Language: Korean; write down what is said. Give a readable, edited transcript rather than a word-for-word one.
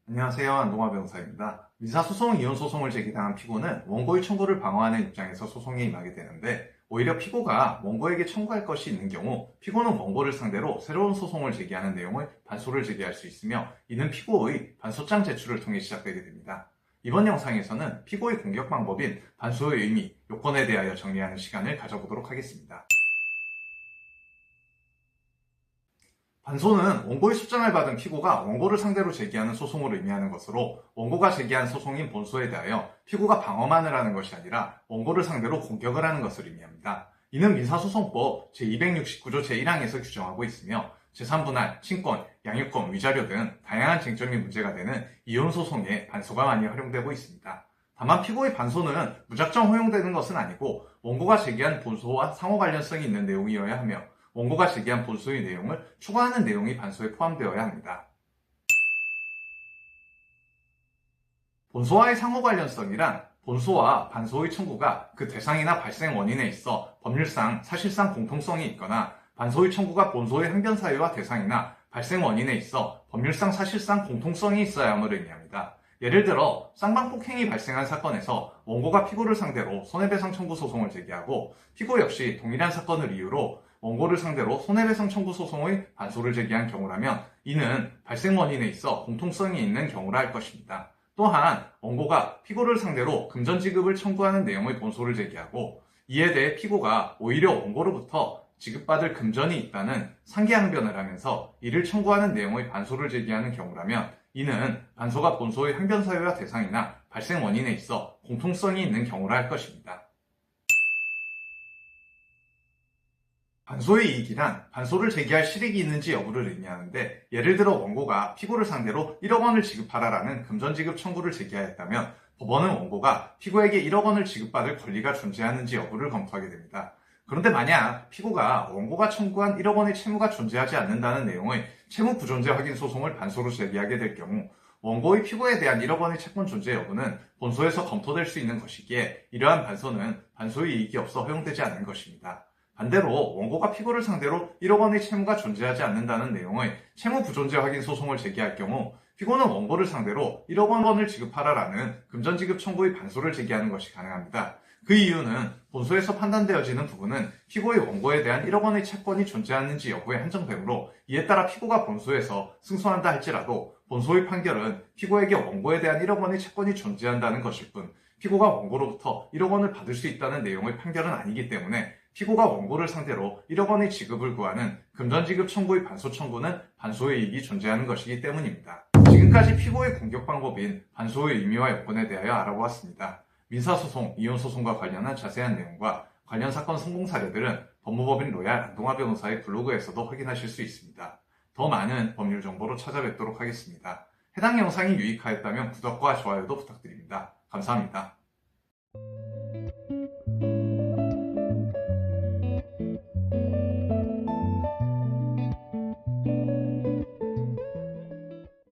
안녕하세요. 안동화 변호사입니다. 민사소송, 이혼소송을 제기당한 피고는 원고의 청구를 방어하는 입장에서 소송에 임하게 되는데, 오히려 피고가 원고에게 청구할 것이 있는 경우 피고는 원고를 상대로 새로운 소송을 제기하는 내용의 반소를 제기할 수 있으며, 이는 피고의 반소장 제출을 통해 시작되게 됩니다. 이번 영상에서는 피고의 공격 방법인 반소의 의미, 요건에 대하여 정리하는 시간을 가져보도록 하겠습니다. 반소는 원고의 소장을 받은 피고가 원고를 상대로 제기하는 소송을 의미하는 것으로, 원고가 제기한 소송인 본소에 대하여 피고가 방어만을 하는 것이 아니라 원고를 상대로 공격을 하는 것을 의미합니다. 이는 민사소송법 제269조 제1항에서 규정하고 있으며, 제3분할, 친권, 양육권, 위자료 등 다양한 쟁점이 문제가 되는 이혼소송에 반소가 많이 활용되고 있습니다. 다만 피고의 반소는 무작정 허용되는 것은 아니고, 원고가 제기한 본소와 상호 관련성이 있는 내용이어야 하며, 원고가 제기한 본소의 내용을 추가하는 내용이 반소에 포함되어야 합니다. 본소와의 상호 관련성이란 본소와 반소의 청구가 그 대상이나 발생 원인에 있어 법률상, 사실상 공통성이 있거나, 반소의 청구가 본소의 항변 사유와 대상이나 발생 원인에 있어 법률상, 사실상 공통성이 있어야 함을 의미합니다. 예를 들어 쌍방폭행이 발생한 사건에서 원고가 피고를 상대로 손해배상 청구 소송을 제기하고, 피고 역시 동일한 사건을 이유로 원고를 상대로 손해배상 청구 소송의 반소를 제기한 경우라면, 이는 발생 원인에 있어 공통성이 있는 경우라 할 것입니다. 또한 원고가 피고를 상대로 금전 지급을 청구하는 내용의 본소를 제기하고, 이에 대해 피고가 오히려 원고로부터 지급받을 금전이 있다는 상계항변을 하면서 이를 청구하는 내용의 반소를 제기하는 경우라면, 이는 반소가 본소의 항변 사유와 대상이나 발생 원인에 있어 공통성이 있는 경우라 할 것입니다. 반소의 이익이란 반소를 제기할 실익이 있는지 여부를 의미하는데, 예를 들어 원고가 피고를 상대로 1억 원을 지급하라라는 금전지급 청구를 제기하였다면, 법원은 원고가 피고에게 1억 원을 지급받을 권리가 존재하는지 여부를 검토하게 됩니다. 그런데 만약 피고가 원고가 청구한 1억 원의 채무가 존재하지 않는다는 내용의 채무 부존재 확인 소송을 반소로 제기하게 될 경우, 원고의 피고에 대한 1억 원의 채권 존재 여부는 본소에서 검토될 수 있는 것이기에, 이러한 반소는 반소의 이익이 없어 허용되지 않는 것입니다. 반대로 원고가 피고를 상대로 1억 원의 채무가 존재하지 않는다는 내용의 채무 부존재 확인 소송을 제기할 경우, 피고는 원고를 상대로 1억 원을 지급하라라는 금전지급 청구의 반소를 제기하는 것이 가능합니다. 그 이유는 본소에서 판단되어지는 부분은 피고의 원고에 대한 1억 원의 채권이 존재하는지 여부에 한정되므로, 이에 따라 피고가 본소에서 승소한다 할지라도 본소의 판결은 피고에게 원고에 대한 1억 원의 채권이 존재한다는 것일 뿐, 피고가 원고로부터 1억 원을 받을 수 있다는 내용의 판결은 아니기 때문에, 피고가 원고를 상대로 1억 원의 지급을 구하는 금전지급 청구의 반소 청구는 반소의 이익이 존재하는 것이기 때문입니다. 지금까지 피고의 공격 방법인 반소의 의미와 여건에 대하여 알아보았습니다. 민사소송, 이혼소송과 관련한 자세한 내용과 관련 사건 성공 사례들은 법무법인 로얄 안동화 변호사의 블로그에서도 확인하실 수 있습니다. 더 많은 법률 정보로 찾아뵙도록 하겠습니다. 해당 영상이 유익하였다면 구독과 좋아요도 부탁드립니다. 감사합니다.